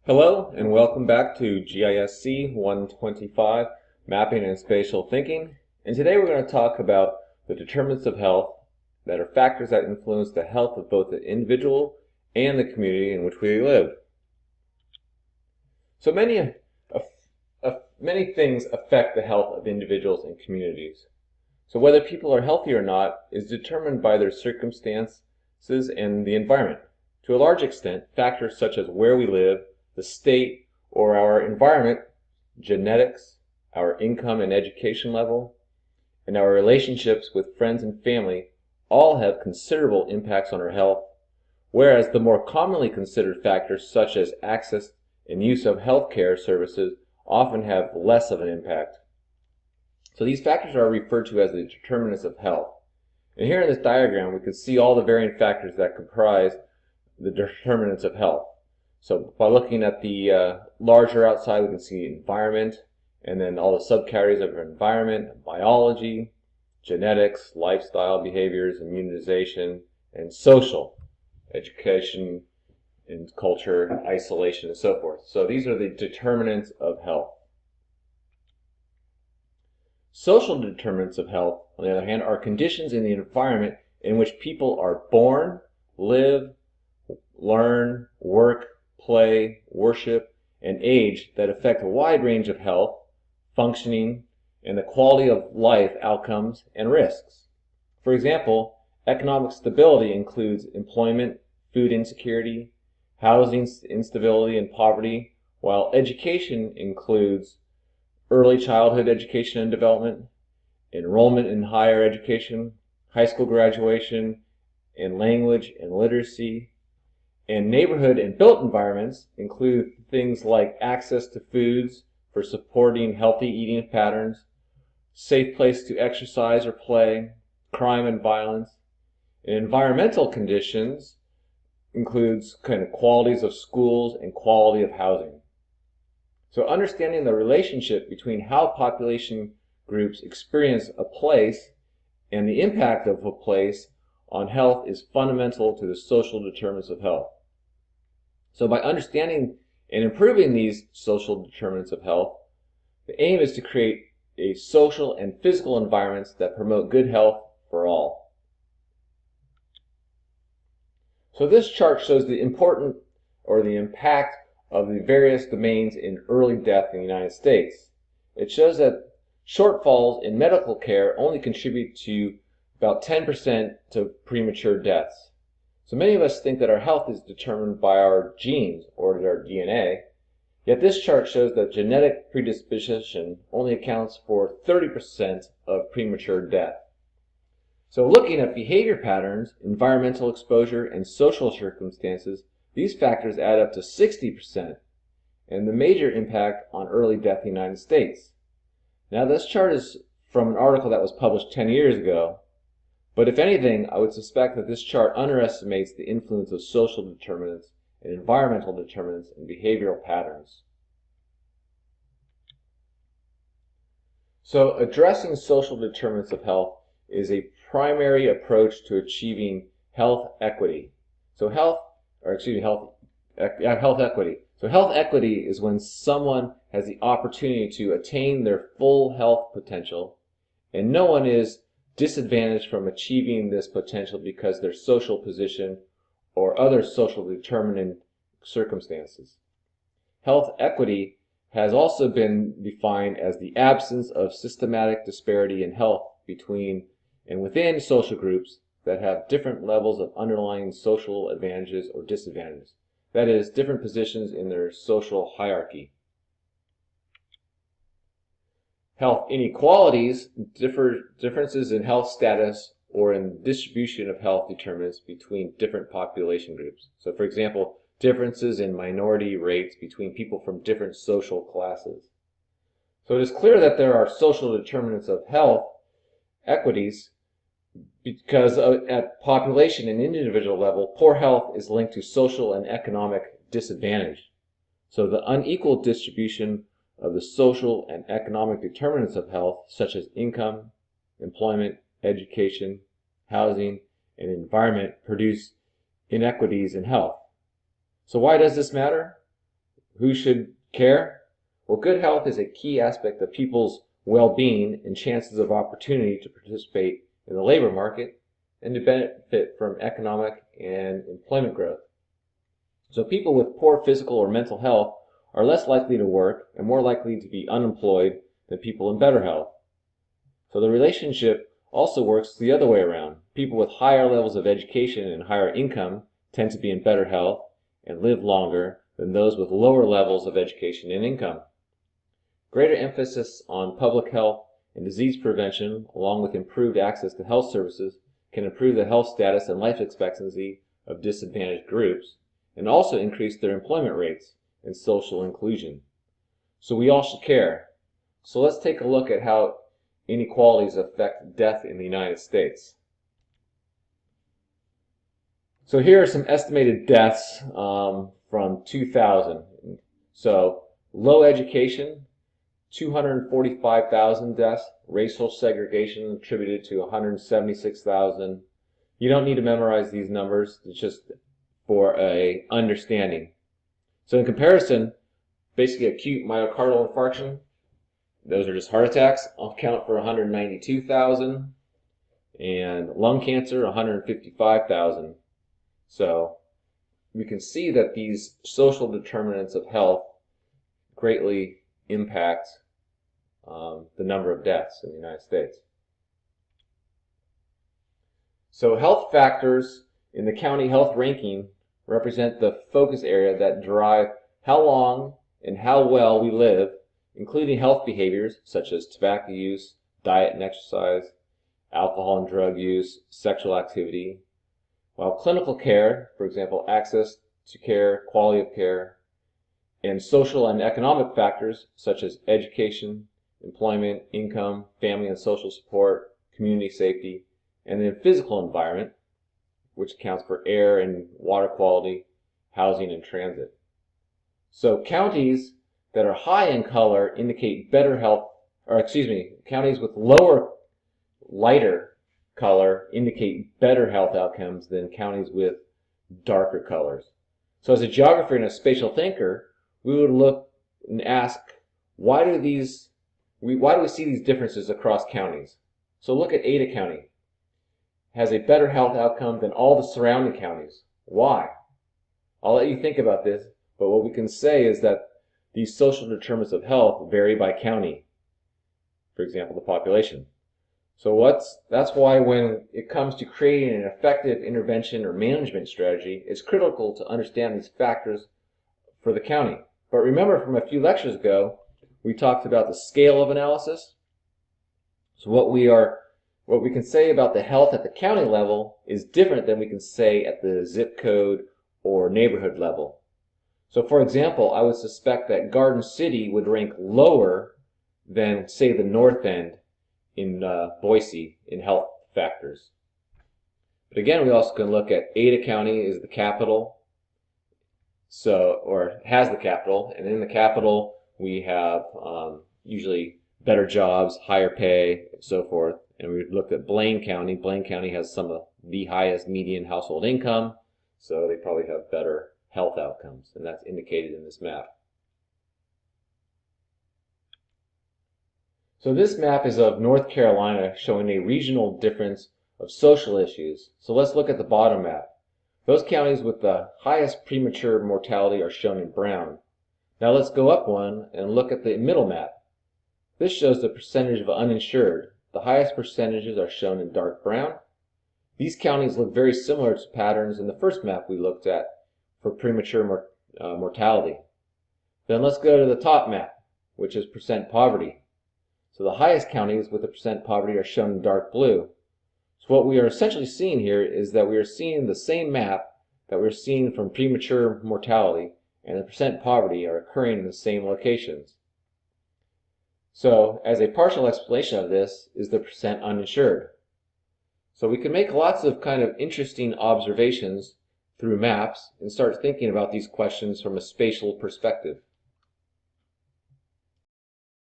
Hello and welcome back to GISC 125, Mapping and Spatial Thinking. And today we're going to talk about the determinants of health that are factors that influence the health of both the individual and the community in which we live. So many things affect the health of individuals and communities. So whether people are healthy or not is determined by their circumstances and the environment. To a large extent, factors such as where we live, the state or our environment, genetics, our income and education level, and our relationships with friends and family all have considerable impacts on our health, whereas the more commonly considered factors such as access and use of healthcare services often have less of an impact. So these factors are referred to as the determinants of health. And here in this diagram we can see all the varying factors that comprise the determinants of health. So by looking at the larger outside, we can see environment, and then all the subcategories of environment, biology, genetics, lifestyle, behaviors, immunization, and social, education and culture, isolation, and so forth. So these are the determinants of health. Social determinants of health, on the other hand, are conditions in the environment in which people are born, live, learn, work, play, worship, and age that affect a wide range of health, functioning, and the quality of life outcomes and risks. For example, economic stability includes employment, food insecurity, housing instability and poverty, while education includes early childhood education and development, enrollment in higher education, high school graduation, and language and literacy. And neighborhood and built environments include things like access to foods for supporting healthy eating patterns, safe place to exercise or play, crime and violence. And environmental conditions includes kind of qualities of schools and quality of housing. So understanding the relationship between how population groups experience a place and the impact of a place on health is fundamental to the social determinants of health. So by understanding and improving these social determinants of health, the aim is to create a social and physical environments that promote good health for all. So this chart shows the impact of the various domains in early death in the United States. It shows that shortfalls in medical care only contribute to about 10% to premature deaths. So many of us think that our health is determined by our genes or our DNA, yet this chart shows that genetic predisposition only accounts for 30% of premature death. So looking at behavior patterns, environmental exposure, and social circumstances, these factors add up to 60% and the major impact on early death in the United States. Now this chart is from an article that was published 10 years ago, but if anything, I would suspect that this chart underestimates the influence of social determinants and environmental determinants and behavioral patterns. So addressing social determinants of health is a primary approach to achieving health equity. So health equity. So health equity is when someone has the opportunity to attain their full health potential and no one is disadvantaged from achieving this potential because of their social position or other social determinant circumstances. Health equity has also been defined as the absence of systematic disparity in health between and within social groups that have different levels of underlying social advantages or disadvantages. That is, different positions in their social hierarchy. Health inequalities, differences in health status or in distribution of health determinants between different population groups. So for example, differences in minority rates between people from different social classes. So it is clear that there are social determinants of health equities because at population and individual level, poor health is linked to social and economic disadvantage. So the unequal distribution of the social and economic determinants of health, such as income, employment, education, housing, and environment, produce inequities in health. So why does this matter? Who should care? Well, good health is a key aspect of people's well-being and chances of opportunity to participate in the labor market and to benefit from economic and employment growth. So people with poor physical or mental health are less likely to work and more likely to be unemployed than people in better health. So the relationship also works the other way around. People with higher levels of education and higher income tend to be in better health and live longer than those with lower levels of education and income. Greater emphasis on public health and disease prevention, along with improved access to health services, can improve the health status and life expectancy of disadvantaged groups and also increase their employment rates and social inclusion. So we all should care. So let's take a look at how inequalities affect death in the United States. So here are some estimated deaths from 2000. So low education, 245,000 deaths. Racial segregation attributed to 176,000. You don't need to memorize these numbers. It's just for a understanding. So in comparison, basically acute myocardial infarction, those are just heart attacks, account for 192,000, and lung cancer 155,000. So we can see that these social determinants of health greatly impact the number of deaths in the United States. So health factors in the county health ranking represent the focus area that drive how long and how well we live, including health behaviors such as tobacco use, diet and exercise, alcohol and drug use, sexual activity, while clinical care, for example, access to care, quality of care, and social and economic factors such as education, employment, income, family and social support, community safety, and then physical environment, which accounts for air and water quality, housing, and transit. So counties that are high in color indicate better health, counties with lighter color indicate better health outcomes than counties with darker colors. So as a geographer and a spatial thinker, we would look and ask, why do we see these differences across counties? So look at Ada County. Has a better health outcome than all the surrounding counties. Why? I'll let you think about this, but what we can say is that these social determinants of health vary by county. For example, the population. So that's why when it comes to creating an effective intervention or management strategy, it's critical to understand these factors for the county. But remember from a few lectures ago, we talked about the scale of analysis. So what we can say about the health at the county level is different than we can say at the zip code or neighborhood level. So for example, I would suspect that Garden City would rank lower than, say, the North End in Boise in health factors. But again, we also can look at Ada County is the capital, or has the capital, and in the capital we have usually better jobs, higher pay, and so forth. And we looked at Blaine County. Blaine County has some of the highest median household income, so they probably have better health outcomes, and that's indicated in this map. So this map is of North Carolina, showing a regional difference of social issues. So let's look at the bottom map. Those counties with the highest premature mortality are shown in brown. Now let's go up one and look at the middle map. This shows the percentage of uninsured. The highest percentages are shown in dark brown. These counties look very similar to patterns in the first map we looked at for premature mortality. Then let's go to the top map, which is percent poverty. So the highest counties with the percent poverty are shown in dark blue. So what we are essentially seeing here is that we are seeing the same map that we're seeing from premature mortality, and the percent poverty are occurring in the same locations. So as a partial explanation of this is the percent uninsured. So we can make lots of kind of interesting observations through maps and start thinking about these questions from a spatial perspective.